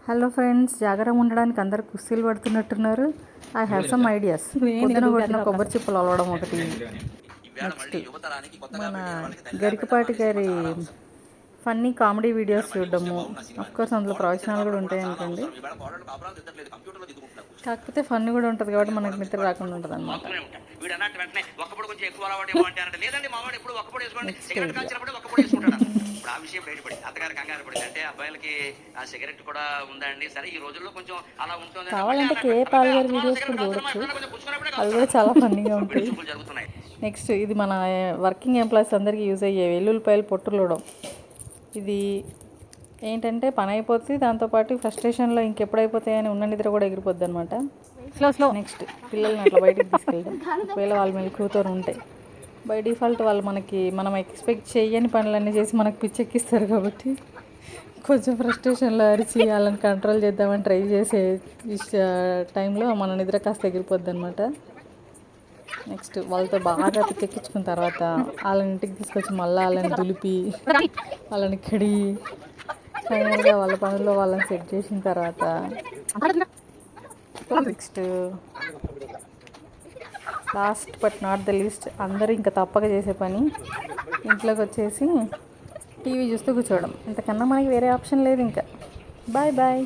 Hello friends, జాగరం ఉండడానికి అందరు కుస్తీలు పడుతున్నట్టున్నారు. I have some ideas. పొద్దున కొట్టిన కొబ్బరి చిప్పలు అలవడం ఒకటి. నెక్స్ట్ మన గరికపాటి గారి ఫన్నీ కామెడీ వీడియోస్ చూడడము. అఫ్కోర్స్ అందులో ప్రవచనాలు కూడా ఉంటాయి అనుకోండి, కాకపోతే ఫన్నీ కూడా ఉంటుంది కాబట్టి మనకు నిద్ర రాకుండా ఉంటుంది అనమాట. ఆ విషయం బయటపడింది. అత్తగారు కంగారు పడింది. అంటే అబ్బాయిలకి ఆ సిగరెట్ కూడా ఉందా అండి? సరే ఈ రోజుల్లో కొంచెం అలా ఉంటుంది. కావాలంటే కే పాల్గారి వీడియోస్ కూడా చూడొచ్చు, అవి కూడా చాలా ఫన్నీగా ఉంటాయి. జరుగుతున్నాయి. నెక్స్ట్ ఇది మన వర్కింగ్ ఎంప్లాయీస్ అందరికీ యూజ్ అయ్యే వెల్లుల్లిపాయలు పొట్టులోడం. ఇది ఏంటంటే పని అయిపోతుంది, దాంతోపాటు ఫ్రస్ట్రేషన్లో ఇంకెప్పుడైపోతాయని ఉన్న నిద్ర కూడా ఎగిరిపోద్ది అనమాట. నెక్స్ట్ పిల్లల్ని అట్లా బయటికి తీసుకెళ్ళడం. ఒకవేళ వాళ్ళ మీద క్రూతో ఉంటాయి, బై డిఫాల్ట్ వాళ్ళు మనం ఎక్స్పెక్ట్ చేయని పనులన్నీ చేసి మనకు పిచ్చెక్కిస్తారు కాబట్టి కొంచెం ఫ్రస్ట్రేషన్లో అరిచి వాళ్ళని కంట్రోల్ చేద్దామని ట్రై చేసే టైంలో మన నిద్ర కాస్త ఎగిరిపోద్ది అనమాట. నెక్స్ట్ వాళ్ళతో బాగా పిచ్చెక్కించుకున్న తర్వాత వాళ్ళని ఇంటికి తీసుకొచ్చి మళ్ళీ వాళ్ళని దులిపి వాళ్ళని కడిగి ఫైనల్గా వాళ్ళ పనుల్లో వాళ్ళని సెట్ చేసిన తర్వాత next last but not the least అందరూ ఇంకా తప్పక చేసే పని ఇంట్లోకి వచ్చేసి టీవీ చూస్తూ కూర్చోవడం. ఇంతకన్నా మనకి వేరే ఆప్షన్ లేదు ఇంకా. Bye bye.